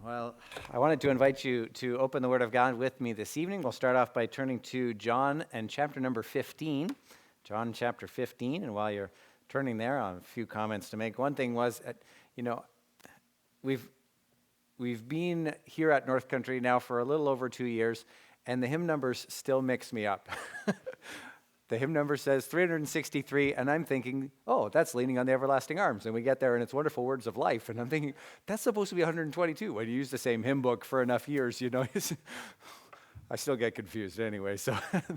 Well, I wanted to invite you to open the Word of God with me this evening. We'll start off by turning to John and chapter number 15. John chapter 15, and while you're turning there, I have a few comments to make. One thing was, we've been here at North Country now for a little over 2 years, and the hymn numbers still mix me up. The hymn number says 363, and I'm thinking, oh, that's Leaning on the Everlasting Arms. And we get there, and it's Wonderful Words of Life. And I'm thinking, that's supposed to be 122. When you use the same hymn book for enough years, I still get confused anyway. So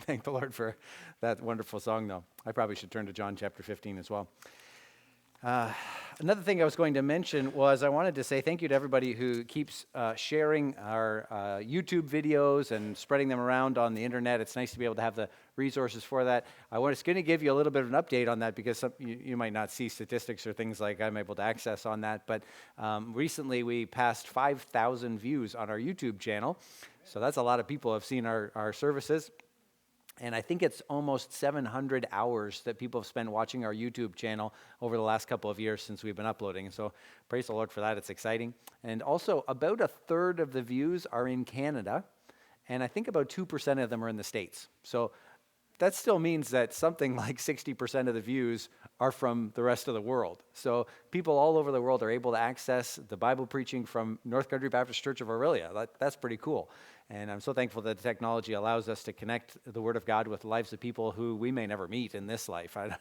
thank the Lord for that wonderful song, though. I probably should turn to John chapter 15 as well. Another thing I was going to mention was I wanted to say thank you to everybody who keeps sharing our YouTube videos and spreading them around on the internet. It's nice to be able to have the resources for that. I was going to give you a little bit of an update on that because you might not see statistics or things like I'm able to access on that. But recently we passed 5,000 views on our YouTube channel. So that's a lot of people have seen our services. And I think it's almost 700 hours that people have spent watching our YouTube channel over the last couple of years since we've been uploading. And so praise the Lord for that. It's exciting. And also about a third of the views are in Canada. And I think about 2% of them are in the States. So that still means that something like 60% of the views are from the rest of the world. So people all over the world are able to access the Bible preaching from North Country Baptist Church of Orillia. That's pretty cool. And I'm so thankful that the technology allows us to connect the Word of God with the lives of people who we may never meet in this life. I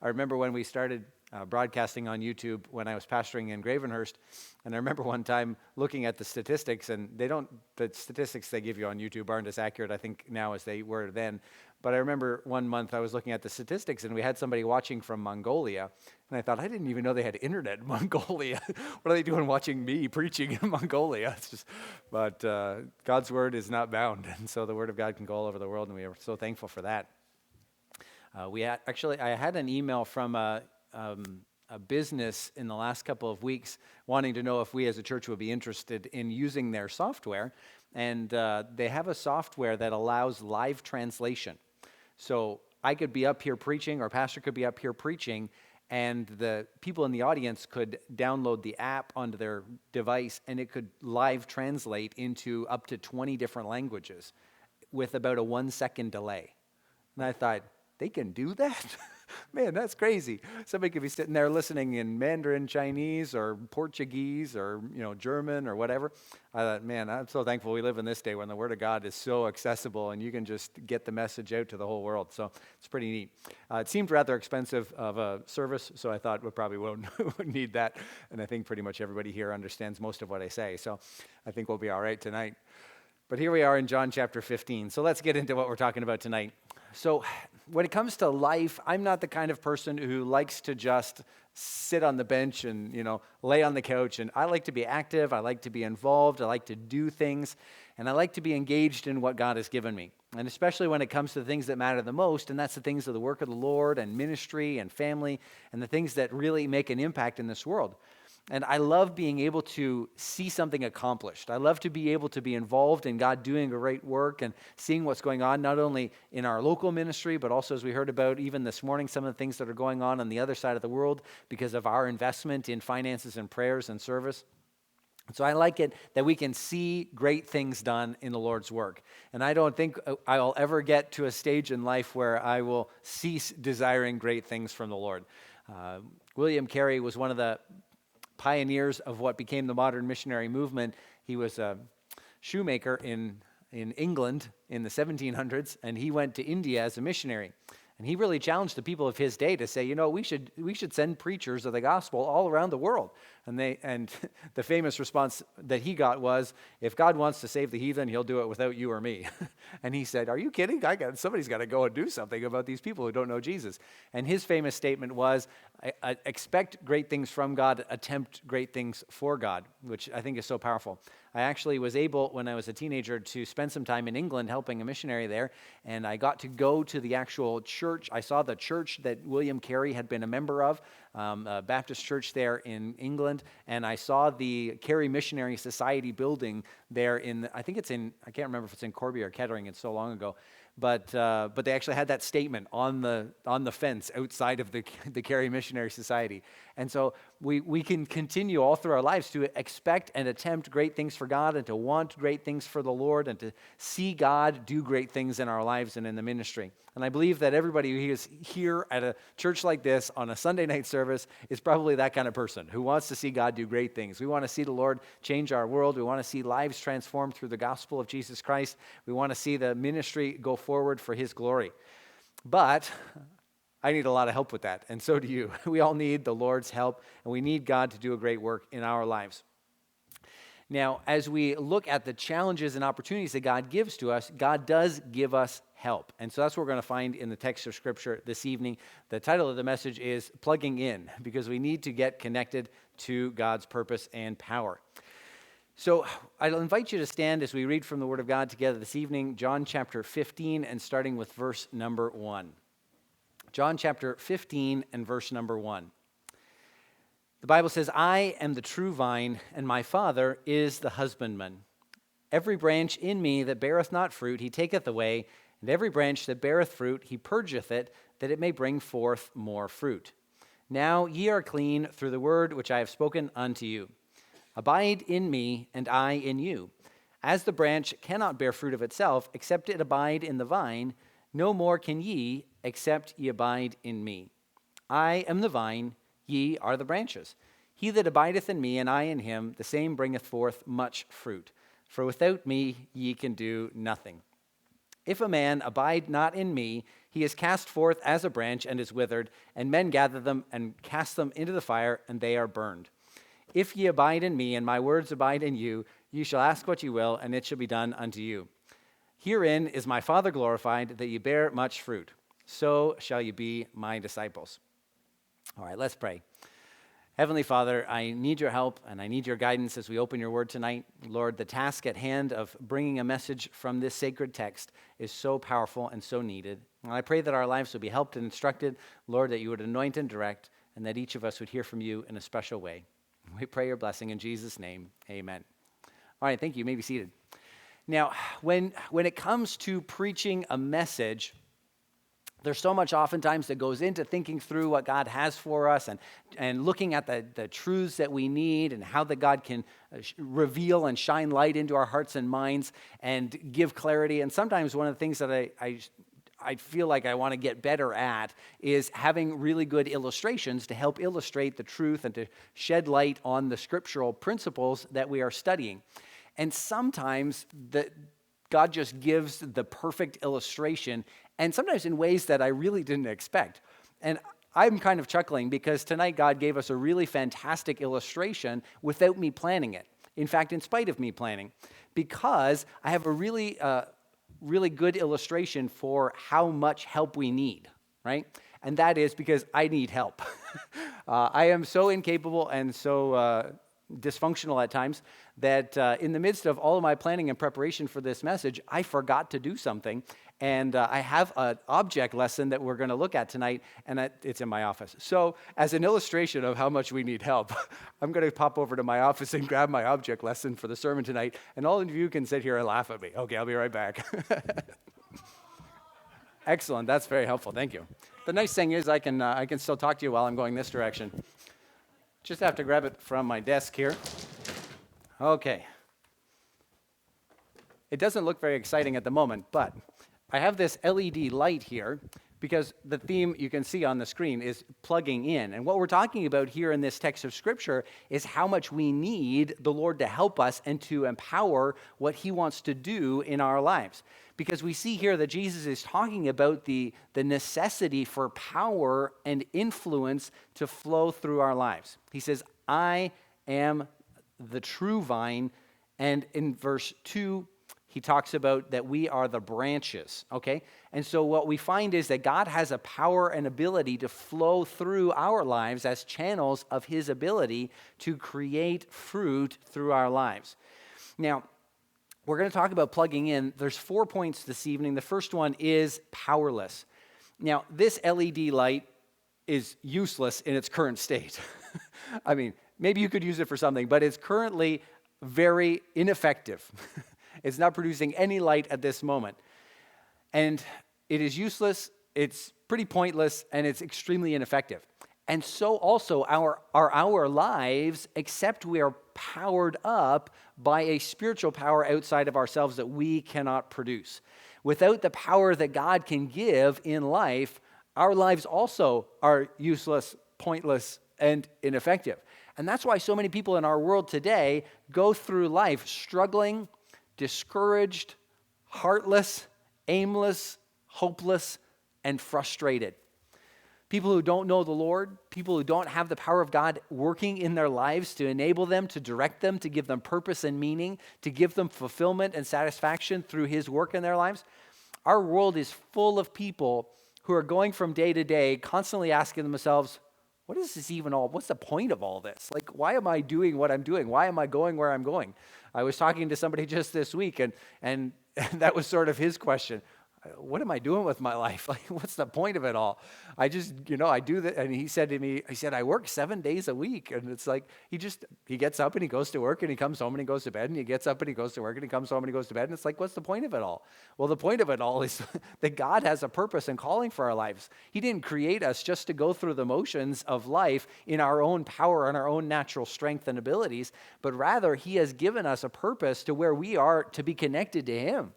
remember when we started broadcasting on YouTube when I was pastoring in Gravenhurst, and I remember one time looking at the statistics, and the statistics they give you on YouTube aren't as accurate, I think, now as they were then. But I remember one month I was looking at the statistics, and we had somebody watching from Mongolia, and I thought, I didn't even know they had internet in Mongolia. What are they doing watching me preaching in Mongolia? But God's Word is not bound, and so the Word of God can go all over the world, and we are so thankful for that. I had an email from a business in the last couple of weeks wanting to know if we as a church would be interested in using their software, and they have a software that allows live translation. So I could be up here preaching, or pastor could be up here preaching, and the people in the audience could download the app onto their device, and it could live translate into up to 20 different languages with about a 1-second delay. And I thought, they can do that? Man, that's crazy. Somebody could be sitting there listening in Mandarin Chinese or Portuguese or German or whatever. I thought, man, I'm so thankful we live in this day when the Word of God is so accessible and you can just get the message out to the whole world. So it's pretty neat. It seemed rather expensive of a service, so I thought we probably won't need that. And I think pretty much everybody here understands most of what I say. So I think we'll be all right tonight. But here we are in John chapter 15. So let's get into what we're talking about tonight. So when it comes to life, I'm not the kind of person who likes to just sit on the bench and, lay on the couch. And I like to be active. I like to be involved. I like to do things. And I like to be engaged in what God has given me. And especially when it comes to the things that matter the most, and that's the things of the work of the Lord and ministry and family and the things that really make an impact in this world. And I love being able to see something accomplished. I love to be able to be involved in God doing a great work and seeing what's going on, not only in our local ministry, but also, as we heard about even this morning, some of the things that are going on the other side of the world because of our investment in finances and prayers and service. So I like it that we can see great things done in the Lord's work. And I don't think I'll ever get to a stage in life where I will cease desiring great things from the Lord. William Carey was one of the pioneers of what became the modern missionary movement. He was a shoemaker in England in the 1700s, and he went to India as a missionary. And he really challenged the people of his day to say, we should send preachers of the gospel all around the world. And the famous response that he got was, if God wants to save the heathen, he'll do it without you or me. And he said, are you kidding? Somebody's got to go and do something about these people who don't know Jesus. And his famous statement was, expect great things from God, attempt great things for God, which I think is so powerful. I actually was able, when I was a teenager, to spend some time in England helping a missionary there, and I got to go to the actual church. I saw the church that William Carey had been a member of, a Baptist church there in England, and I saw the Carey Missionary Society building there I can't remember if it's in Corby or Kettering, it's so long ago. but they actually had that statement on the fence outside of the Cary Missionary Society. And so we can continue all through our lives to expect and attempt great things for God and to want great things for the Lord and to see God do great things in our lives and in the ministry. And I believe that everybody who is here at a church like this on a Sunday night service is probably that kind of person who wants to see God do great things. We want to see the Lord change our world. We want to see lives transformed through the gospel of Jesus Christ. We want to see the ministry go forward for his glory. But I need a lot of help with that, and so do you. We all need the Lord's help, and we need God to do a great work in our lives. Now, as we look at the challenges and opportunities that God gives to us, God does give us help. And so that's what we're going to find in the text of Scripture this evening. The title of the message is Plugging In, because we need to get connected to God's purpose and power. So I'll invite you to stand as we read from the Word of God together this evening, John chapter 15, and starting with verse number 1. John chapter 15 and verse number 1. The Bible says, I am the true vine, and my Father is the husbandman. Every branch in me that beareth not fruit, he taketh away, and every branch that beareth fruit, he purgeth it, that it may bring forth more fruit. Now ye are clean through the word which I have spoken unto you. Abide in me, and I in you. As the branch cannot bear fruit of itself, except it abide in the vine, no more can ye, except ye abide in me. I am the vine, ye are the branches. He that abideth in me, and I in him, the same bringeth forth much fruit. For without me ye can do nothing. If a man abide not in me, he is cast forth as a branch and is withered, and men gather them and cast them into the fire, and they are burned. If ye abide in me, and my words abide in you, ye shall ask what ye will, and it shall be done unto you. Herein is my Father glorified, that ye bear much fruit. So shall ye be my disciples. All right, let's pray. Heavenly Father, I need your help and I need your guidance as we open your word tonight. Lord, the task at hand of bringing a message from this sacred text is so powerful and so needed. And I pray that our lives will be helped and instructed, Lord, that you would anoint and direct, and that each of us would hear from you in a special way. We pray your blessing in Jesus' name. Amen. All right, thank you. You may be seated. Now, when it comes to preaching a message, there's so much oftentimes that goes into thinking through what God has for us and looking at the truths that we need and how that God can reveal and shine light into our hearts and minds and give clarity. And sometimes one of the things that I feel like I want to get better at is having really good illustrations to help illustrate the truth and to shed light on the scriptural principles that we are studying. And sometimes God just gives the perfect illustration, and sometimes in ways that I really didn't expect. And I'm kind of chuckling because tonight God gave us a really fantastic illustration without me planning it. In fact, in spite of me planning, because I have a really good illustration for how much help we need, right? And that is because I need help. I am so incapable and so dysfunctional at times that in the midst of all of my planning and preparation for this message, I forgot to do something. And I have an object lesson that we're going to look at tonight, and it's in my office. So as an illustration of how much we need help, I'm going to pop over to my office and grab my object lesson for the sermon tonight, and all of you can sit here and laugh at me. Okay, I'll be right back. Excellent. That's very helpful. Thank you. The nice thing is I can still talk to you while I'm going this direction. Just have to grab it from my desk here. Okay. It doesn't look very exciting at the moment, but I have this LED light here because the theme you can see on the screen is plugging in. And what we're talking about here in this text of Scripture is how much we need the Lord to help us and to empower what He wants to do in our lives. Because we see here that Jesus is talking about the necessity for power and influence to flow through our lives. He says, I am the true vine. And in verse 2, he talks about that we are the branches, okay? And so what we find is that God has a power and ability to flow through our lives as channels of His ability to create fruit through our lives. Now, we're going to talk about plugging in. There's 4 points this evening. The first one is powerless. Now, this LED light is useless in its current state. I mean, maybe you could use it for something, but it's currently very ineffective. It's not producing any light at this moment. And it is useless, it's pretty pointless, and it's extremely ineffective. And so also are our lives, except we are powered up by a spiritual power outside of ourselves that we cannot produce. Without the power that God can give in life, our lives also are useless, pointless, and ineffective. And that's why so many people in our world today go through life struggling, discouraged, heartless, aimless, hopeless, and frustrated. People who don't know the Lord, people who don't have the power of God working in their lives to enable them, to direct them, to give them purpose and meaning, to give them fulfillment and satisfaction through His work in their lives. Our world is full of people who are going from day to day, constantly asking themselves, what is this even all? What's the point of all this? Like, why am I doing what I'm doing? Why am I going where I'm going? I was talking to somebody just this week, and that was sort of his question. What am I doing with my life? Like, what's the point of it all? I just, I do that. And he said to me, I work 7 days a week. And it's like, he gets up and he goes to work and he comes home and he goes to bed and he gets up and he goes to work and he comes home and he goes to bed. And it's like, what's the point of it all? Well, the point of it all is that God has a purpose and calling for our lives. He didn't create us just to go through the motions of life in our own power and our own natural strength and abilities, but rather He has given us a purpose to where we are to be connected to Him.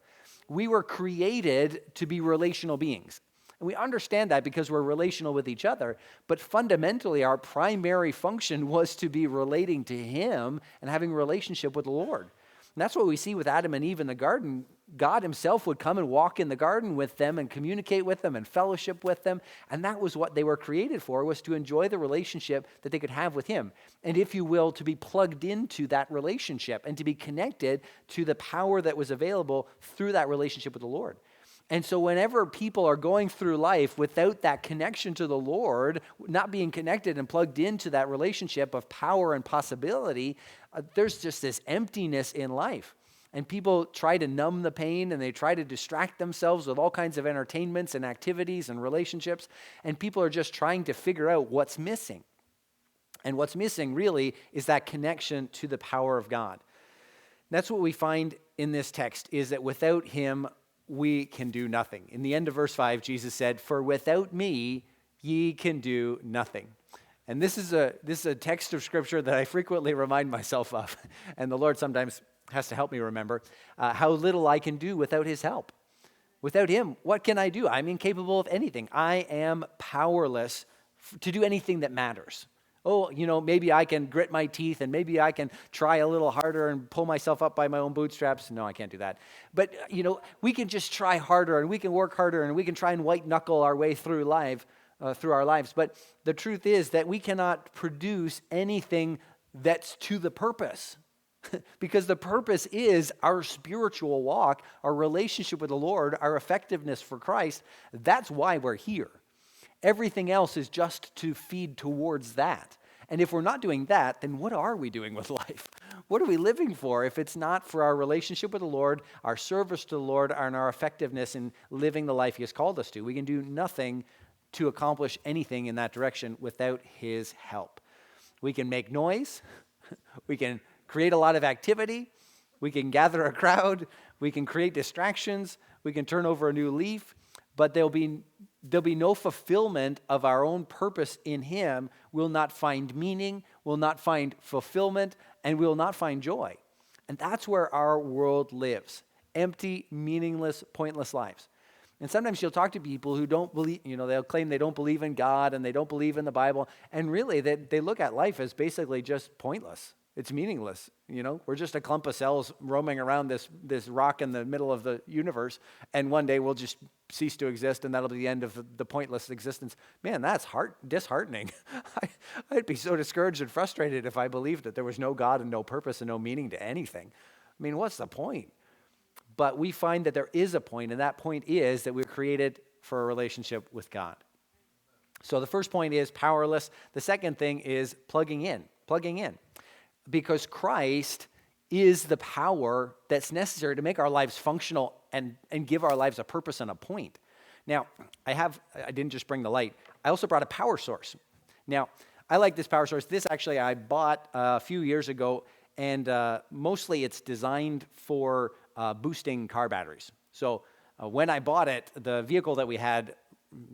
We were created to be relational beings. And we understand that because we're relational with each other, but fundamentally our primary function was to be relating to Him and having a relationship with the Lord. And that's what we see with Adam and Eve in the garden. God Himself would come and walk in the garden with them and communicate with them and fellowship with them. And that was what they were created for, was to enjoy the relationship that they could have with Him. And if you will, to be plugged into that relationship and to be connected to the power that was available through that relationship with the Lord. And so whenever people are going through life without that connection to the Lord, not being connected and plugged into that relationship of power and possibility, there's just this emptiness in life. And people try to numb the pain and they try to distract themselves with all kinds of entertainments and activities and relationships. And people are just trying to figure out what's missing. And what's missing really is that connection to the power of God. That's what we find in this text, is that without Him, we can do nothing. In the end of verse 5, Jesus said, "For without me, ye can do nothing." And this is a text of Scripture that I frequently remind myself of, and the Lord sometimes has to help me remember how little I can do without His help. Without Him, what can I do? I'm incapable of anything. I am powerless to do anything that matters. Oh, maybe I can grit my teeth and maybe I can try a little harder and pull myself up by my own bootstraps. No, I can't do that. But, we can just try harder and we can work harder and we can try and white knuckle our way through our lives. But the truth is that we cannot produce anything that's to the purpose. Because the purpose is our spiritual walk, our relationship with the Lord, our effectiveness for Christ. That's why we're here. Everything else is just to feed towards that. And if we're not doing that, then what are we doing with life? What are we living for if it's not for our relationship with the Lord, our service to the Lord, and our effectiveness in living the life He has called us to? We can do nothing to accomplish anything in that direction without His help. We can make noise. We can create a lot of activity. We can gather a crowd. We can create distractions. We can turn over a new leaf. But there'll be no fulfillment of our own purpose in Him. We'll not find meaning, we'll not find fulfillment, and we'll not find joy. And that's where our world lives. Empty, meaningless, pointless lives. And sometimes you'll talk to people who don't believe, they'll claim they don't believe in God and they don't believe in the Bible. And really, they look at life as basically just pointless. It's meaningless. We're just a clump of cells roaming around this rock in the middle of the universe, and one day we'll just cease to exist, and that'll be the end of the pointless existence. Man, that's disheartening. I'd be so discouraged and frustrated if I believed that there was no God and no purpose and no meaning to anything. I mean, what's the point? But we find that there is a point, and that point is that we're created for a relationship with God. So the first point is powerless. The second thing is plugging in. Because Christ is the power that's necessary to make our lives functional and give our lives a purpose and a point. Now, I didn't just bring the light. I also brought a power source. Now, I like this power source. This actually I bought a few years ago, and mostly it's designed for boosting car batteries. So when I bought it, the vehicle that we had,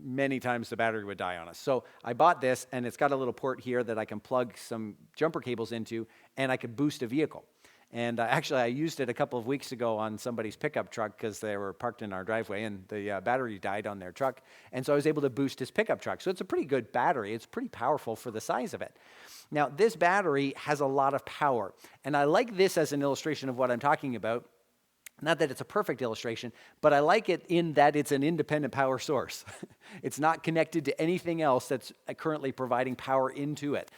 many times the battery would die on us. So I bought this, and it's got a little port here that I can plug some jumper cables into, and I could boost a vehicle. And actually, I used it a couple of weeks ago on somebody's pickup truck because they were parked in our driveway, and the battery died on their truck. And so I was able to boost his pickup truck. So it's a pretty good battery. It's pretty powerful for the size of it. Now, this battery has a lot of power. And I like this as an illustration of what I'm talking about. Not that it's a perfect illustration, but I like it in that it's an independent power source. It's not connected to anything else that's currently providing power into it.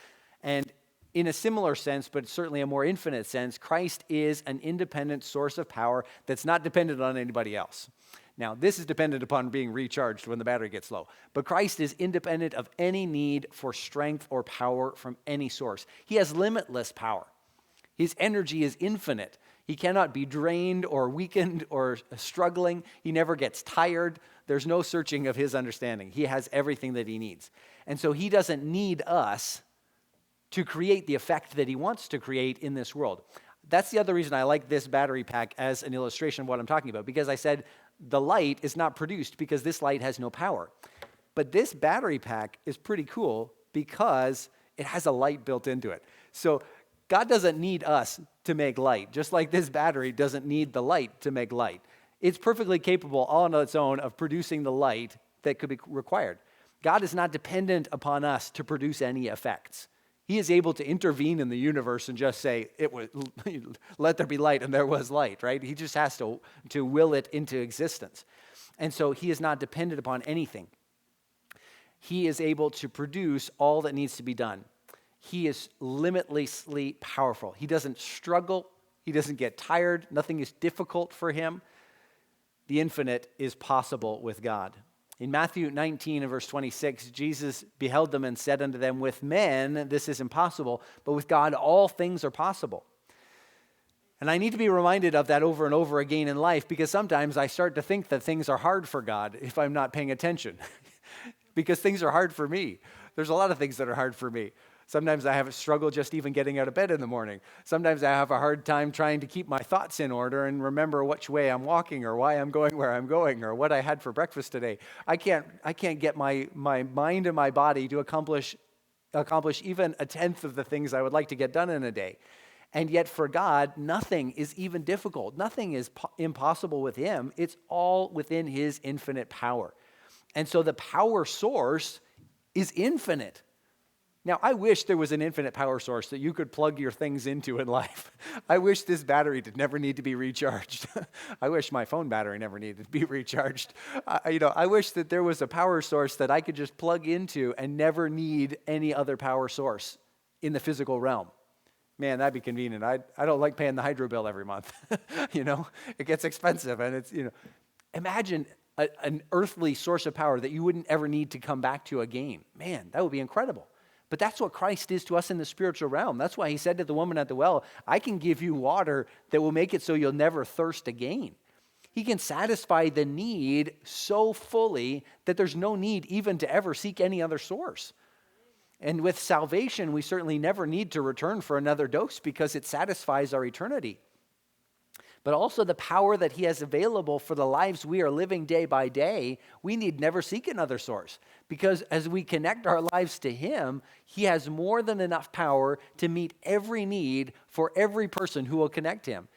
And in a similar sense, but certainly a more infinite sense, Christ is an independent source of power that's not dependent on anybody else. Now, this is dependent upon being recharged when the battery gets low. But Christ is independent of any need for strength or power from any source. He has limitless power. His energy is infinite. He cannot be drained or weakened or struggling. He never gets tired. There's no searching of his understanding. He has everything that he needs. And so he doesn't need us to create the effect that he wants to create in this world. That's the other reason I like this battery pack as an illustration of what I'm talking about, because I said the light is not produced because this light has no power. But this battery pack is pretty cool because it has a light built into it. So God doesn't need us to make light, just like this battery doesn't need the light to make light. It's perfectly capable all on its own of producing the light that could be required. God is not dependent upon us to produce any effects. He is able to intervene in the universe and just say, let there be light, and there was light, right? He just has to will it into existence. And so he is not dependent upon anything. He is able to produce all that needs to be done. He is limitlessly powerful. He doesn't struggle. He doesn't get tired. Nothing is difficult for him. The infinite is possible with God. In Matthew 19 and verse 26, Jesus beheld them and said unto them, with men this is impossible, but with God all things are possible. And I need to be reminded of that over and over again in life, because sometimes I start to think that things are hard for God if I'm not paying attention. Because things are hard for me. There's a lot of things that are hard for me. Sometimes I have a struggle just even getting out of bed in the morning. Sometimes I have a hard time trying to keep my thoughts in order and remember which way I'm walking or why I'm going where I'm going or what I had for breakfast today. I can't get my mind and my body to accomplish even a tenth of the things I would like to get done in a day. And yet for God, nothing is even difficult. Nothing is impossible with him. It's all within his infinite power. And so the power source is infinite. Now, I wish there was an infinite power source that you could plug your things into in life. I wish this battery did never need to be recharged. I wish my phone battery never needed to be recharged. I wish that there was a power source that I could just plug into and never need any other power source in the physical realm. Man, that'd be convenient. I don't like paying the hydro bill every month. It gets expensive, and it's, imagine an earthly source of power that you wouldn't ever need to come back to again. Man, that would be incredible. But that's what Christ is to us in the spiritual realm. That's why he said to the woman at the well, I can give you water that will make it so you'll never thirst again. He can satisfy the need so fully that there's no need even to ever seek any other source. And with salvation, we certainly never need to return for another dose because it satisfies our eternity. But also the power that he has available for the lives we are living day by day, we need never seek another source. Because as we connect our lives to him, he has more than enough power to meet every need for every person who will connect him.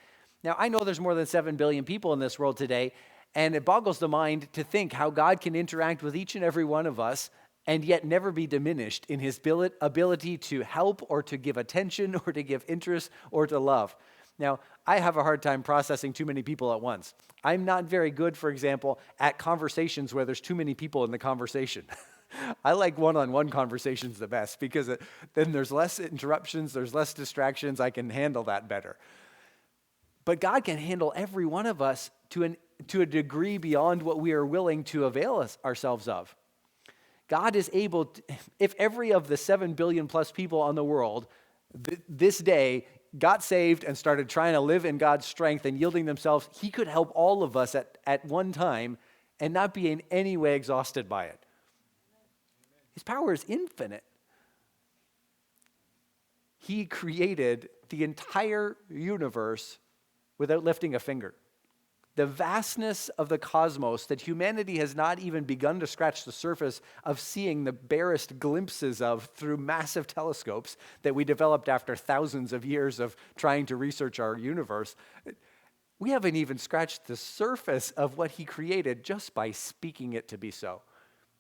Now, I know there's more than 7 billion people in this world today, and it boggles the mind to think how God can interact with each and every one of us and yet never be diminished in his ability to help or to give attention or to give interest or to love. Now, I have a hard time processing too many people at once. I'm not very good, for example, at conversations where there's too many people in the conversation. I like one-on-one conversations the best because then there's less interruptions, there's less distractions. I can handle that better. But God can handle every one of us to a degree beyond what we are willing to avail ourselves of. God is able to, if every of the 7 billion plus people on the world this day got saved and started trying to live in God's strength and yielding themselves, he could help all of us at one time and not be in any way exhausted by it. His power is infinite. He created the entire universe without lifting a finger. the vastness of the cosmos that humanity has not even begun to scratch the surface of seeing the barest glimpses of through massive telescopes that we developed after thousands of years of trying to research our universe. We haven't even scratched the surface of what he created just by speaking it to be so.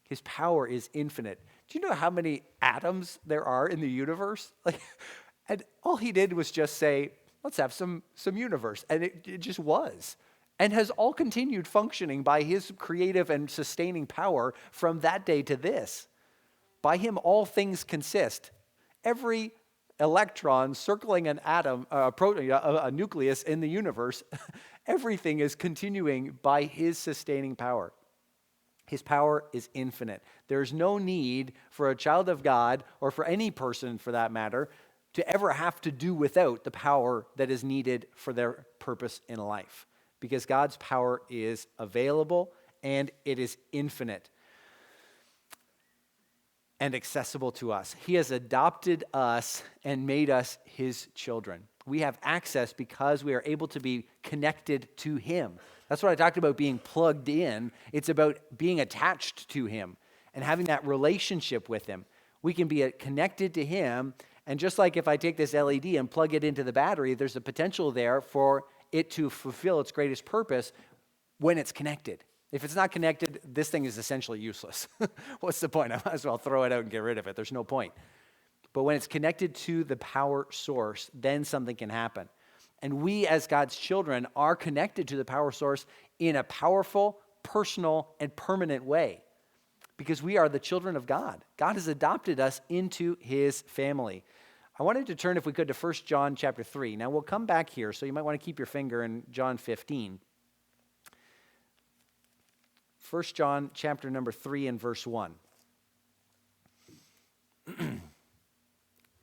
His power is infinite. Do you know how many atoms there are in the universe? And all he did was just say, let's have some universe. And it just was. And has all continued functioning by his creative and sustaining power from that day to this. By him, all things consist. Every electron circling an atom, a proton, a nucleus in the universe, everything is continuing by his sustaining power. His power is infinite. There's no need for a child of God, or for any person for that matter, to ever have to do without the power that is needed for their purpose in life. Because God's power is available and it is infinite and accessible to us. He has adopted us and made us his children. We have access because we are able to be connected to him. That's what I talked about being plugged in. It's about being attached to him and having that relationship with him. We can be connected to him, and just like if I take this LED and plug it into the battery, there's a potential there for it to fulfill its greatest purpose when it's connected. If it's not connected, this thing is essentially useless. What's the point? I might as well throw it out and get rid of it. There's no point. But when it's connected to the power source, then something can happen. And we as God's children are connected to the power source in a powerful, personal, and permanent way. Because we are the children of God. God has adopted us into his family. I wanted to turn, if we could, to 1 John chapter 3. Now, we'll come back here, so you might want to keep your finger in John 15. 1 John chapter number 3 and verse 1. I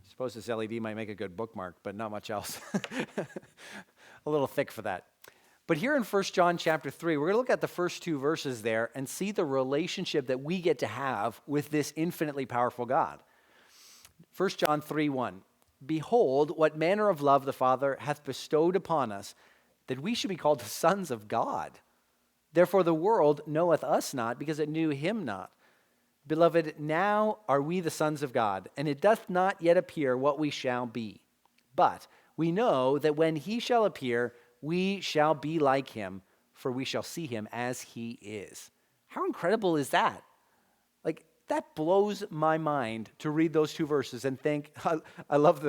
suppose this LED might make a good bookmark, but not much else. A little thick for that. But here in 1 John chapter 3, we're going to look at the first two verses there and see the relationship that we get to have with this infinitely powerful God. 1 John 3:1, behold, what manner of love the Father hath bestowed upon us, that we should be called the sons of God. Therefore the world knoweth us not, because it knew him not. Beloved, now are we the sons of God, and it doth not yet appear what we shall be. But we know that when he shall appear, we shall be like him, for we shall see him as he is. How incredible is that? That blows my mind to read those two verses and think, I love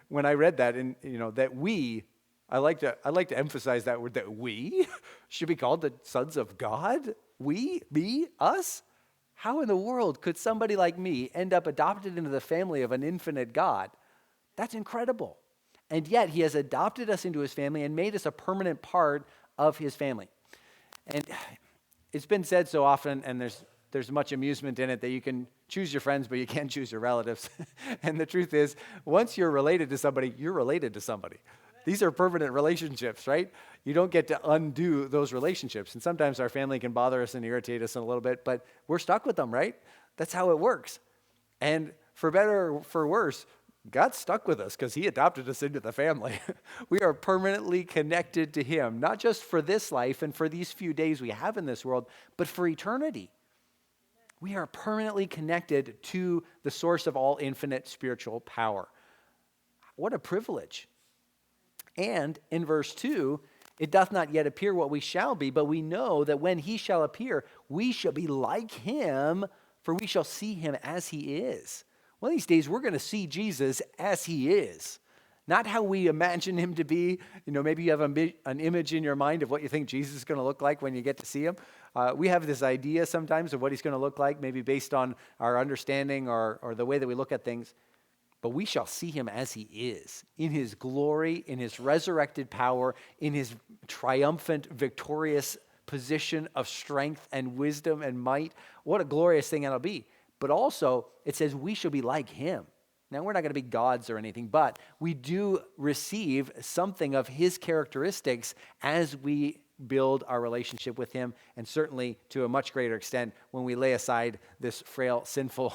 when I read that, and that we, I like to emphasize that word, that we should be called the sons of God. We, me, us. How in the world could somebody like me end up adopted into the family of an infinite God? That's incredible. And yet he has adopted us into his family and made us a permanent part of his family. And it's been said so often, and there's much amusement in it, that you can choose your friends, but you can't choose your relatives. And the truth is, once you're related to somebody, you're related to somebody. These are permanent relationships, right? You don't get to undo those relationships. And sometimes our family can bother us and irritate us a little bit, but we're stuck with them, right? That's how it works. And for better or for worse, God's stuck with us because he adopted us into the family. We are permanently connected to him, not just for this life and for these few days we have in this world, but for eternity. We are permanently connected to the source of all infinite spiritual power. What a privilege. And in verse 2, it doth not yet appear what we shall be, but we know that when he shall appear, we shall be like him, for we shall see him as he is. One of these days, we're going to see Jesus as he is. Not how we imagine him to be. Maybe you have an image in your mind of what you think Jesus is going to look like when you get to see him. We have this idea sometimes of what he's going to look like, maybe based on our understanding or the way that we look at things. But we shall see him as he is, in his glory, in his resurrected power, in his triumphant, victorious position of strength and wisdom and might. What a glorious thing that'll be. But also, it says we shall be like him. Now, we're not going to be gods or anything, but we do receive something of his characteristics as we build our relationship with him, and certainly to a much greater extent when we lay aside this frail, sinful,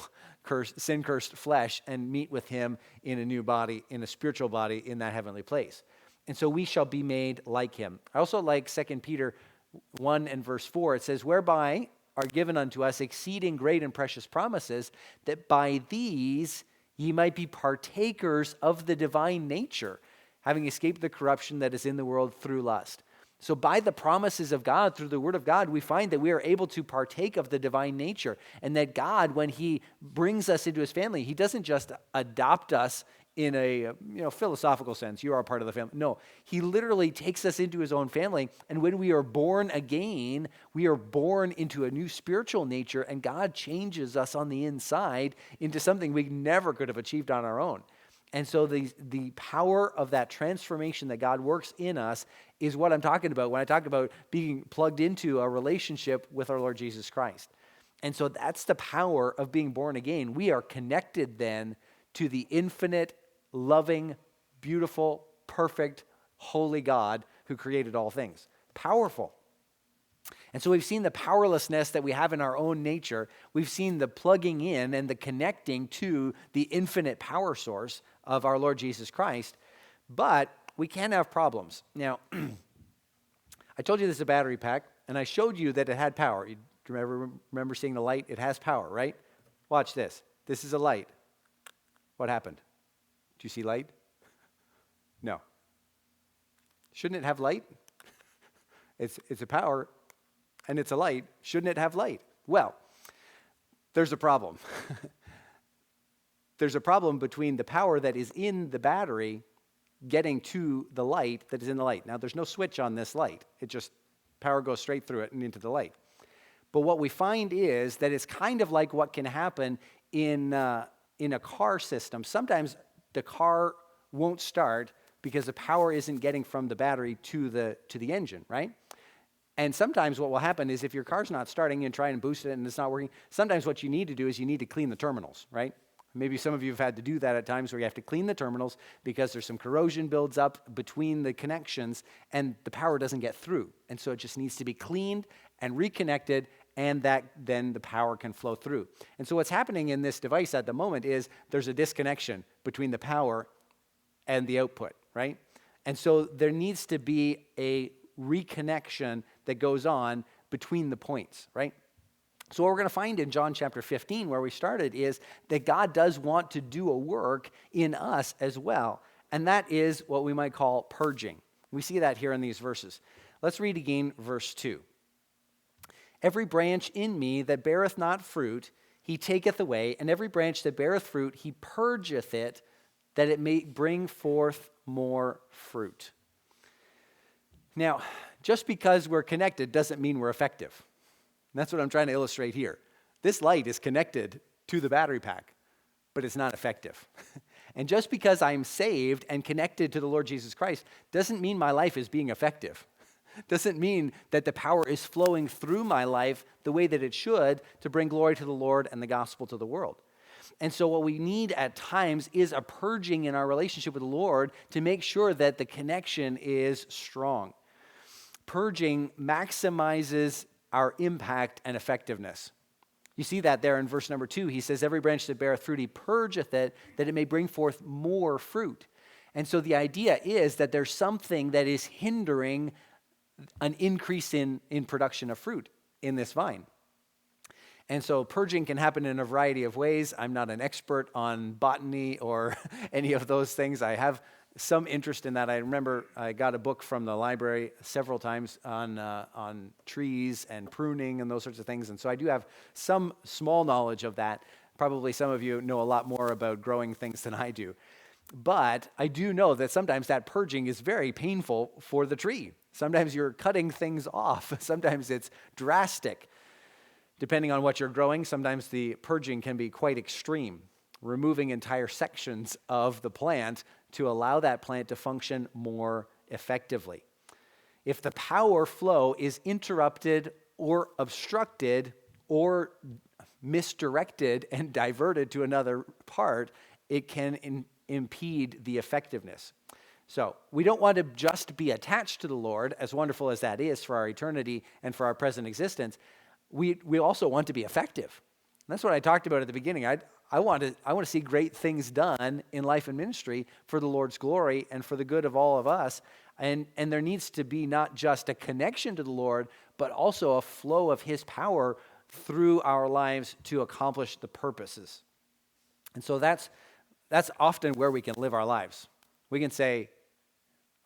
sin-cursed flesh and meet with him in a new body, in a spiritual body, in that heavenly place. And so we shall be made like him. I also like 2 Peter 1 and verse 4, it says, whereby are given unto us exceeding great and precious promises, that by these ye might be partakers of the divine nature, having escaped the corruption that is in the world through lust. So by the promises of God, through the word of God, we find that we are able to partake of the divine nature, and that God, when he brings us into his family, he doesn't just adopt us in a philosophical sense. You are a part of the family. No, he literally takes us into his own family, and when we are born again, we are born into a new spiritual nature, and God changes us on the inside into something we never could have achieved on our own. And so the power of that transformation that God works in us is what I'm talking about when I talk about being plugged into a relationship with our Lord Jesus Christ. And so that's the power of being born again. We are connected then to the infinite, loving, beautiful, perfect, holy God who created all things. Powerful. And so we've seen the powerlessness that we have in our own nature. We've seen the plugging in and the connecting to the infinite power source of our Lord Jesus Christ. But we can have problems. Now, I told you this is a battery pack, and I showed you that it had power. You remember seeing the light? It has power, right? Watch this. This is a light. What happened? Do you see light? No. Shouldn't it have light? It's a power, and it's a light. Shouldn't it have light? Well, there's a problem. There's a problem between the power that is in the battery getting to the light that is in the light. Now, there's no switch on this light. It just, power goes straight through it and into the light. But what we find is that it's kind of like what can happen in a car system. Sometimes the car won't start because the power isn't getting from the battery to the engine, right? And sometimes what will happen is if your car's not starting and try and boost it and it's not working, sometimes what you need to do is you need to clean the terminals, right? Maybe some of you have had to do that at times where you have to clean the terminals because there's some corrosion builds up between the connections and the power doesn't get through. And so it just needs to be cleaned and reconnected, and that then the power can flow through. And so what's happening in this device at the moment is there's a disconnection between the power and the output, right? And so there needs to be a reconnection that goes on between the points, right? So what we're going to find in John chapter 15, where we started, is that God does want to do a work in us as well. And that is what we might call purging. We see that here in these verses. Let's read again verse 2. Every branch in me that beareth not fruit, he taketh away, and every branch that beareth fruit, he purgeth it, that it may bring forth more fruit. Now, just because we're connected doesn't mean we're effective. And that's what I'm trying to illustrate here. This light is connected to the battery pack, but it's not effective. And just because I'm saved and connected to the Lord Jesus Christ doesn't mean my life is being effective. Doesn't mean that the power is flowing through my life the way that it should to bring glory to the Lord and the gospel to the world. And so what we need at times is a purging in our relationship with the Lord to make sure that the connection is strong. Purging maximizes our impact and effectiveness. You see that there in verse number 2. He says, every branch that beareth fruit, he purgeth it, that it may bring forth more fruit. And so the idea is that there's something that is hindering an increase in production of fruit in this vine. And so purging can happen in a variety of ways. I'm not an expert on botany or any of those things. I have some interest in that. I remember I got a book from the library several times on trees and pruning and those sorts of things. And so I do have some small knowledge of that. Probably some of you know a lot more about growing things than I do. But I do know that sometimes that purging is very painful for the tree. Sometimes you're cutting things off. Sometimes it's drastic. Depending on what you're growing, sometimes the purging can be quite extreme, removing entire sections of the plant to allow that plant to function more effectively. If the power flow is interrupted or obstructed or misdirected and diverted to another part, it can impede the effectiveness. So we don't want to just be attached to the Lord, as wonderful as that is for our eternity and for our present existence. We also want to be effective. And that's what I talked about at the beginning. I want to see great things done in life and ministry for the Lord's glory and for the good of all of us. And there needs to be not just a connection to the Lord, but also a flow of his power through our lives to accomplish the purposes. And so that's often where we can live our lives. We can say,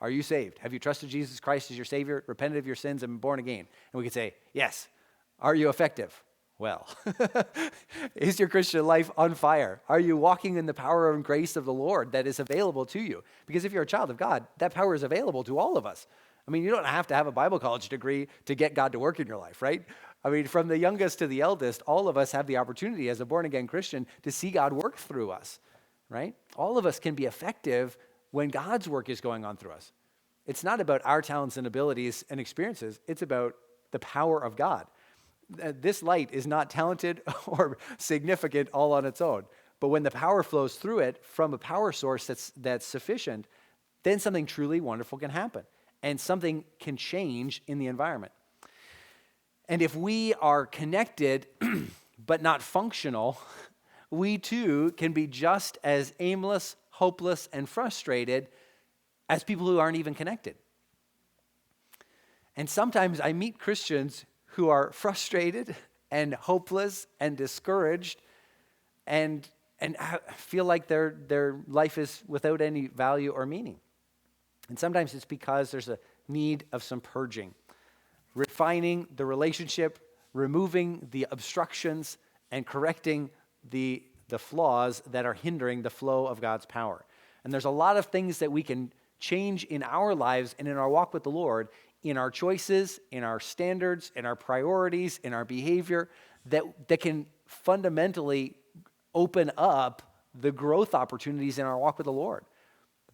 are you saved? Have you trusted Jesus Christ as your Savior, repented of your sins, and been born again? And we can say, yes. Are you effective? Well, is your Christian life on fire? Are you walking in the power and grace of the Lord that is available to you? Because if you're a child of God, that power is available to all of us. I mean, you don't have to have a Bible college degree to get God to work in your life, right? I mean, from the youngest to the eldest, all of us have the opportunity as a born-again Christian to see God work through us, right? All of us can be effective when God's work is going on through us. It's not about our talents and abilities and experiences. It's about the power of God. This light is not talented or significant all on its own. But when the power flows through it from a power source that's sufficient, then something truly wonderful can happen. And something can change in the environment. And if we are connected but not functional, we too can be just as aimless, hopeless, and frustrated as people who aren't even connected. And sometimes I meet Christians who are frustrated and hopeless and discouraged and feel like their life is without any value or meaning. And sometimes it's because there's a need of some purging, refining the relationship, removing the obstructions, and correcting the flaws that are hindering the flow of God's power. And there's a lot of things that we can change in our lives and in our walk with the Lord, in our choices, in our standards, in our priorities, in our behavior, that can fundamentally open up the growth opportunities in our walk with the Lord.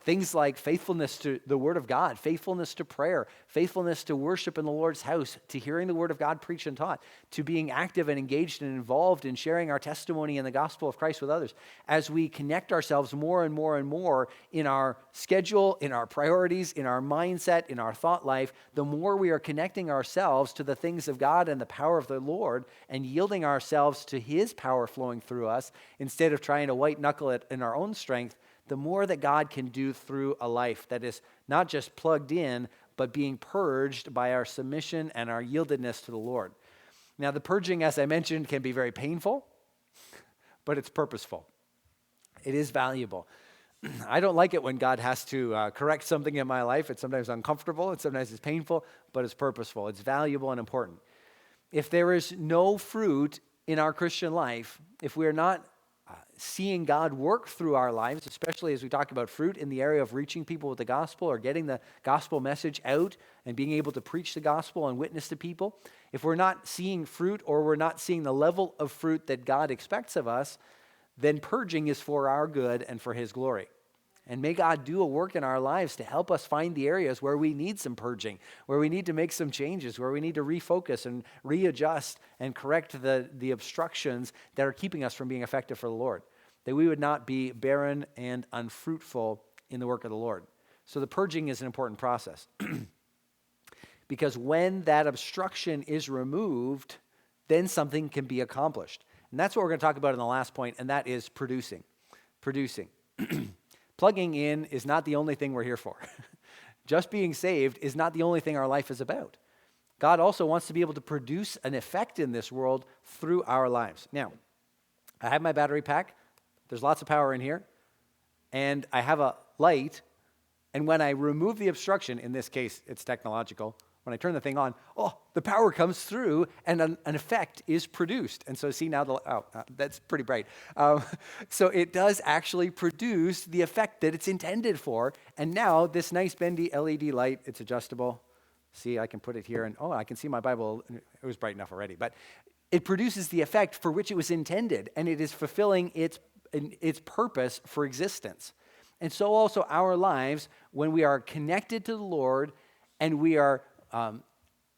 Things like faithfulness to the Word of God, faithfulness to prayer, faithfulness to worship in the Lord's house, to hearing the Word of God preached and taught, to being active and engaged and involved in sharing our testimony in the gospel of Christ with others. As we connect ourselves more and more and more in our schedule, in our priorities, in our mindset, in our thought life, the more we are connecting ourselves to the things of God and the power of the Lord and yielding ourselves to His power flowing through us instead of trying to white knuckle it in our own strength, the more that God can do through a life that is not just plugged in, but being purged by our submission and our yieldedness to the Lord. Now, the purging, as I mentioned, can be very painful, but it's purposeful. It is valuable. I don't like it when God has to correct something in my life. It's sometimes uncomfortable, and sometimes it's painful, but it's purposeful. It's valuable and important. If there is no fruit in our Christian life, if we're not seeing God work through our lives, especially as we talk about fruit in the area of reaching people with the gospel or getting the gospel message out and being able to preach the gospel and witness to people, if we're not seeing fruit or we're not seeing the level of fruit that God expects of us, then purging is for our good and for His glory. And may God do a work in our lives to help us find the areas where we need some purging, where we need to make some changes, where we need to refocus and readjust and correct the obstructions that are keeping us from being effective for the Lord, that we would not be barren and unfruitful in the work of the Lord. So the purging is an important process. Because when that obstruction is removed, then something can be accomplished. And that's what we're going to talk about in the last point, and that is producing. Producing. Plugging in is not the only thing we're here for. Just being saved is not the only thing our life is about. God also wants to be able to produce an effect in this world through our lives. Now, I have my battery pack. There's lots of power in here. And I have a light. And when I remove the obstruction, in this case, it's technological. When I turn the thing on, the power comes through and an effect is produced. And so see now, that's pretty bright. So it does actually produce the effect that it's intended for. And now this nice bendy LED light, it's adjustable. See, I can put it here and I can see my Bible. It was bright enough already. But it produces the effect for which it was intended. And it is fulfilling its purpose for existence. And so also our lives, when we are connected to the Lord and we are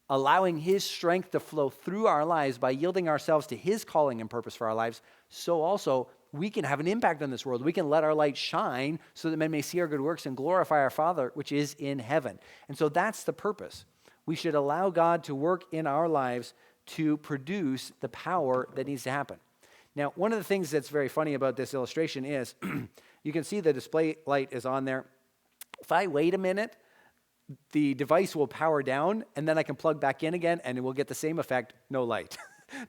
allowing His strength to flow through our lives by yielding ourselves to His calling and purpose for our lives, so also we can have an impact on this world. We can let our light shine so that men may see our good works and glorify our Father, which is in heaven. And so that's the purpose. We should allow God to work in our lives to produce the power that needs to happen. Now, one of the things that's very funny about this illustration is you can see the display light is on there. If I wait a minute, the device will power down, and then I can plug back in again, and it will get the same effect, no light.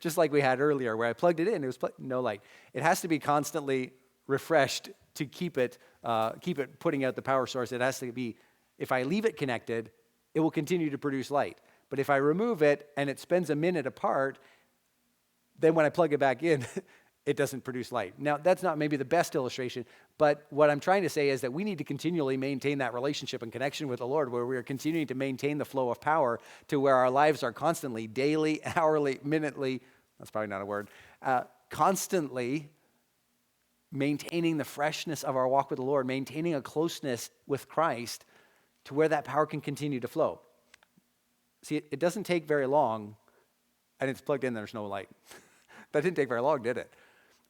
Just like we had earlier, where I plugged it in, it was no light. It has to be constantly refreshed to keep it putting out the power source. It has to be, if I leave it connected, it will continue to produce light. But if I remove it and it spends a minute apart, then when I plug it back in, it doesn't produce light. Now, that's not maybe the best illustration, but what I'm trying to say is that we need to continually maintain that relationship and connection with the Lord, where we are continuing to maintain the flow of power to where our lives are constantly, daily, hourly, minutely, that's probably not a word, constantly maintaining the freshness of our walk with the Lord, maintaining a closeness with Christ to where that power can continue to flow. See, it doesn't take very long, and it's plugged in, there's no light. That didn't take very long, did it?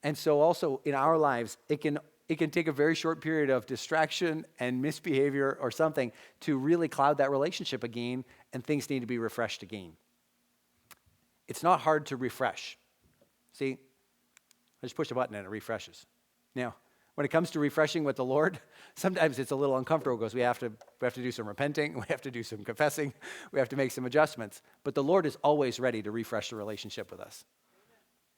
And so also in our lives, it can take a very short period of distraction and misbehavior or something to really cloud that relationship again, and things need to be refreshed again. It's not hard to refresh. See, I just push a button and it refreshes. Now, when it comes to refreshing with the Lord, sometimes it's a little uncomfortable because we have to do some repenting, we have to do some confessing, we have to make some adjustments. But the Lord is always ready to refresh the relationship with us.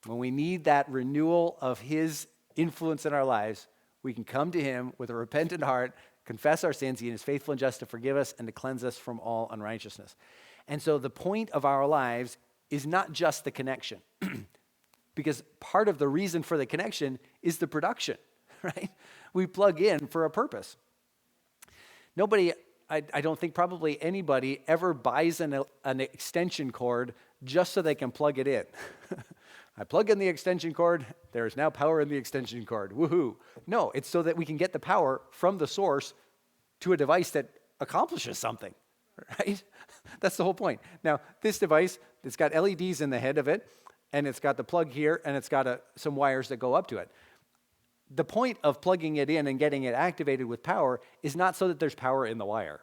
When we need that renewal of his influence in our lives, we can come to him with a repentant heart, confess our sins. He is faithful and just to forgive us and to cleanse us from all unrighteousness. And so the point of our lives is not just the connection, because part of the reason for the connection is the production, right? We plug in for a purpose. Nobody, I don't think probably anybody ever buys an extension cord just so they can plug it in. I plug in the extension cord, there is now power in the extension cord, woohoo. No, it's so that we can get the power from the source to a device that accomplishes something, right? That's the whole point. Now, this device, it's got LEDs in the head of it, and it's got the plug here, and it's got some wires that go up to it. The point of plugging it in and getting it activated with power is not so that there's power in the wire.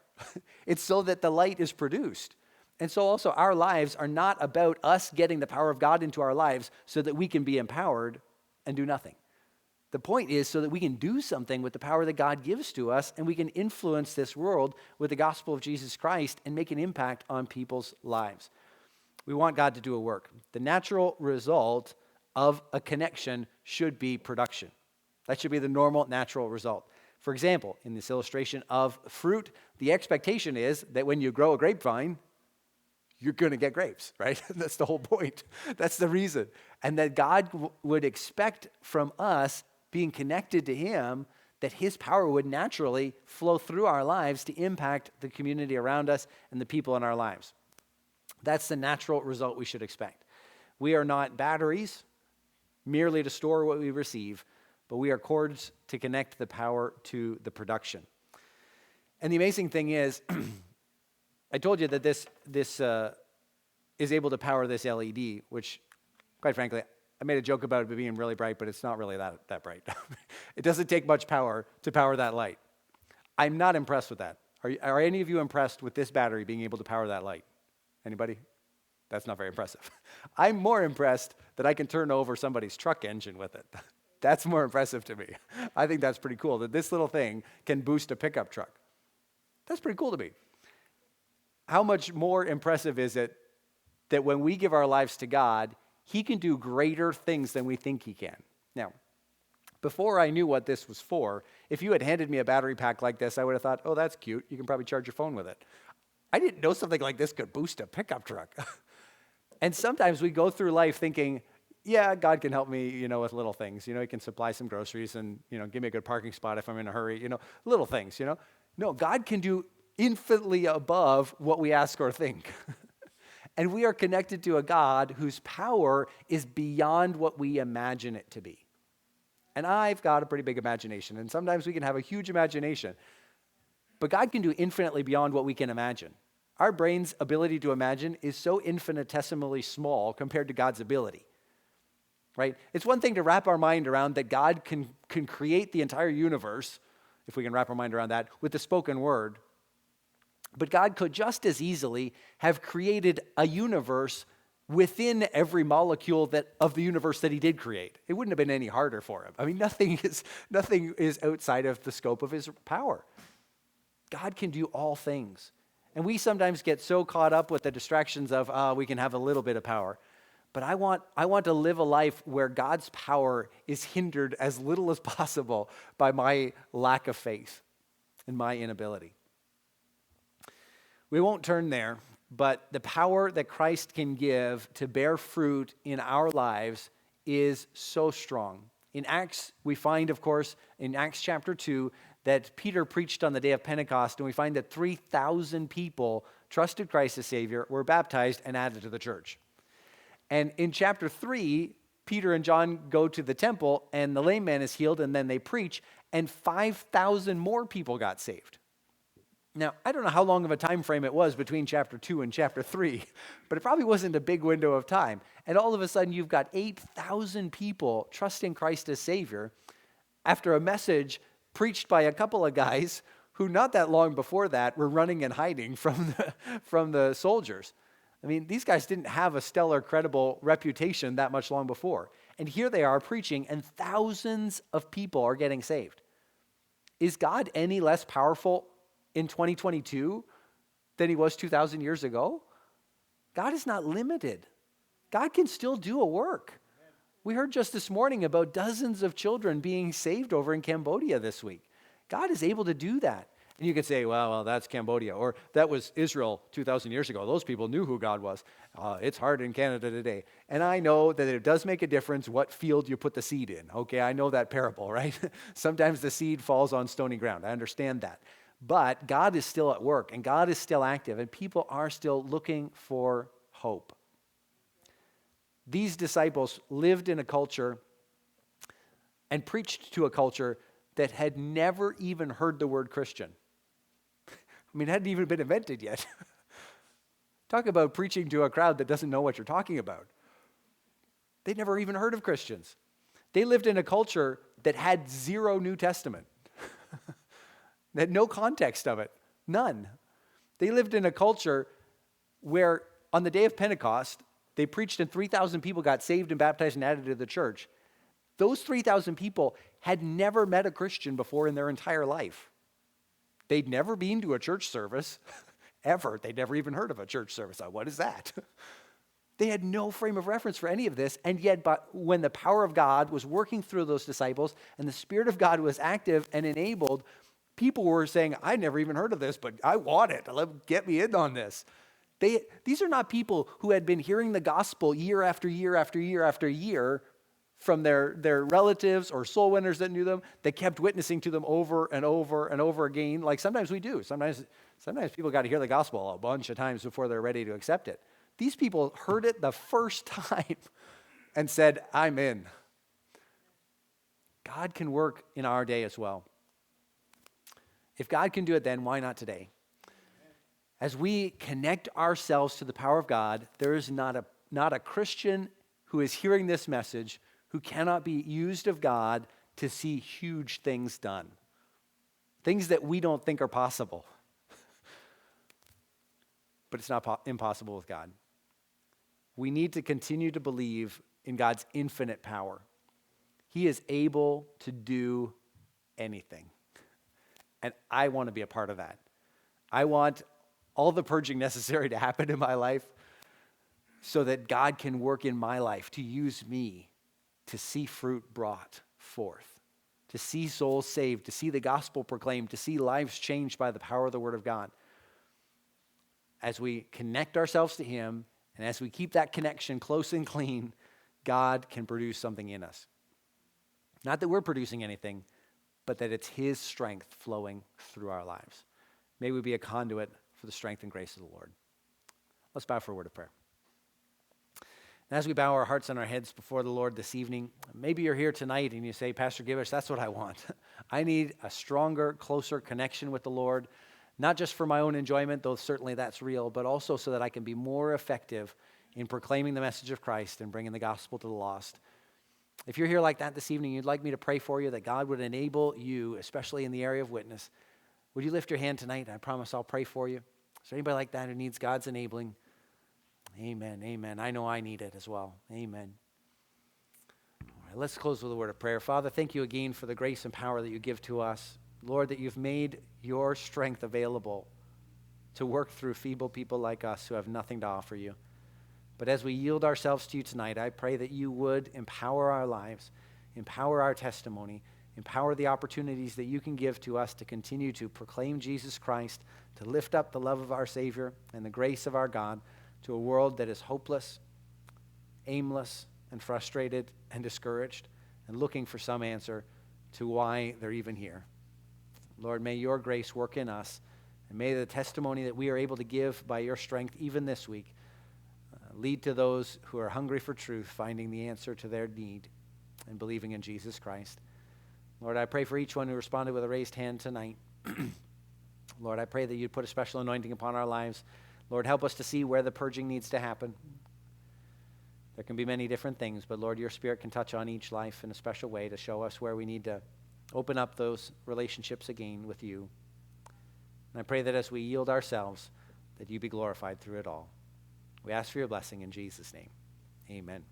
It's so that the light is produced. And so also our lives are not about us getting the power of God into our lives so that we can be empowered and do nothing. The point is so that we can do something with the power that God gives to us, and we can influence this world with the gospel of Jesus Christ and make an impact on people's lives. We want God to do a work. The natural result of a connection should be production. That should be the normal, natural result. For example, in this illustration of fruit, the expectation is that when you grow a grapevine, you're going to get grapes, right? That's the whole point. That's the reason. And that God would expect from us, being connected to him, that his power would naturally flow through our lives to impact the community around us and the people in our lives. That's the natural result we should expect. We are not batteries merely to store what we receive, but we are cords to connect the power to the production. And the amazing thing is, I told you that this is able to power this LED, which, quite frankly, I made a joke about it being really bright, but it's not really that bright. It doesn't take much power to power that light. I'm not impressed with that. Are any of you impressed with this battery being able to power that light? Anybody? That's not very impressive. I'm more impressed that I can turn over somebody's truck engine with it. That's more impressive to me. I think that's pretty cool, that this little thing can boost a pickup truck. That's pretty cool to me. How much more impressive is it that when we give our lives to God, he can do greater things than we think he can? Now, before I knew what this was for, if you had handed me a battery pack like this, I would have thought, oh, that's cute. You can probably charge your phone with it. I didn't know something like this could boost a pickup truck. And sometimes we go through life thinking, yeah, God can help me, with little things. He can supply some groceries and, give me a good parking spot if I'm in a hurry, little things, No, God can do infinitely above what we ask or think. And we are connected to a God whose power is beyond what we imagine it to be. And I've got a pretty big imagination, and sometimes we can have a huge imagination. But God can do infinitely beyond what we can imagine. Our brain's ability to imagine is so infinitesimally small compared to God's ability. Right? It's one thing to wrap our mind around that God can create the entire universe, if we can wrap our mind around that, with the spoken word. But God could just as easily have created a universe within every molecule of the universe that he did create. It wouldn't have been any harder for him. I mean, nothing is outside of the scope of his power. God can do all things. And we sometimes get so caught up with the distractions of, we can have a little bit of power. But I want to live a life where God's power is hindered as little as possible by my lack of faith and my inability. We won't turn there, but the power that Christ can give to bear fruit in our lives is so strong. In Acts, we find, of course, in Acts chapter 2, that Peter preached on the day of Pentecost, and we find that 3,000 people trusted Christ as Savior, were baptized, and added to the church. And in chapter 3, Peter and John go to the temple, and the lame man is healed, and then they preach, and 5,000 more people got saved. Now, I don't know how long of a time frame it was between chapter 2 and chapter 3, but it probably wasn't a big window of time. And all of a sudden, you've got 8,000 people trusting Christ as Savior after a message preached by a couple of guys who not that long before that were running and hiding from the soldiers. I mean, these guys didn't have a stellar, credible reputation that much long before. And here they are preaching, and thousands of people are getting saved. Is God any less powerful in 2022 than he was 2,000 years ago? God is not limited. God can still do a work. We heard just this morning about dozens of children being saved over in Cambodia this week. God is able to do that. And you could say, well, that's Cambodia, or that was Israel 2,000 years ago. Those people knew who God was. It's hard in Canada today. And I know that it does make a difference what field you put the seed in. Okay, I know that parable, right? Sometimes the seed falls on stony ground. I understand that. But God is still at work, and God is still active, and people are still looking for hope. These disciples lived in a culture and preached to a culture that had never even heard the word Christian. I mean, it hadn't even been invented yet. Talk about preaching to a crowd that doesn't know what you're talking about. They'd never even heard of Christians. They lived in a culture that had zero New Testament. They had no context of it, none. They lived in a culture where on the day of Pentecost, they preached and 3,000 people got saved and baptized and added to the church. Those 3,000 people had never met a Christian before in their entire life. They'd never been to a church service, ever. They'd never even heard of a church service. What is that? They had no frame of reference for any of this, and yet when the power of God was working through those disciples and the Spirit of God was active and enabled, people were saying, I never even heard of this, but I want it. Get me in on this. These are not people who had been hearing the gospel year after year after year after year from their relatives or soul winners that knew them, that kept witnessing to them over and over and over again, like sometimes we do. Sometimes people got to hear the gospel a bunch of times before they're ready to accept it. These people heard it the first time and said, I'm in. God can work in our day as well. If God can do it then, why not today? As we connect ourselves to the power of God, there is not a Christian who is hearing this message who cannot be used of God to see huge things done. Things that we don't think are possible. But it's not impossible with God. We need to continue to believe in God's infinite power. He is able to do anything. And I want to be a part of that. I want all the purging necessary to happen in my life so that God can work in my life to use me to see fruit brought forth, to see souls saved, to see the gospel proclaimed, to see lives changed by the power of the Word of God. As we connect ourselves to Him, and as we keep that connection close and clean, God can produce something in us. Not that we're producing anything, but that it's His strength flowing through our lives. May we be a conduit for the strength and grace of the Lord. Let's bow for a word of prayer. And as we bow our hearts and our heads before the Lord this evening, maybe you're here tonight and you say, Pastor Gibbesh, that's what I want. I need a stronger, closer connection with the Lord, not just for my own enjoyment, though certainly that's real, but also so that I can be more effective in proclaiming the message of Christ and bringing the gospel to the lost. If you're here like that this evening, you'd like me to pray for you that God would enable you, especially in the area of witness. Would you lift your hand tonight? I promise I'll pray for you. Is there anybody like that who needs God's enabling? Amen. Amen. I know I need it as well. Amen. All right, let's close with a word of prayer. Father, thank you again for the grace and power that you give to us. Lord, that you've made your strength available to work through feeble people like us who have nothing to offer you. But as we yield ourselves to you tonight, I pray that you would empower our lives, empower our testimony, empower the opportunities that you can give to us to continue to proclaim Jesus Christ, to lift up the love of our Savior and the grace of our God to a world that is hopeless, aimless, and frustrated and discouraged and looking for some answer to why they're even here. Lord, may your grace work in us, and may the testimony that we are able to give by your strength even this week lead to those who are hungry for truth, finding the answer to their need and believing in Jesus Christ. Lord, I pray for each one who responded with a raised hand tonight. Lord, I pray that you'd put a special anointing upon our lives. Lord, help us to see where the purging needs to happen. There can be many different things, but Lord, your Spirit can touch on each life in a special way to show us where we need to open up those relationships again with you. And I pray that as we yield ourselves, that you be glorified through it all. We ask for your blessing in Jesus' name. Amen.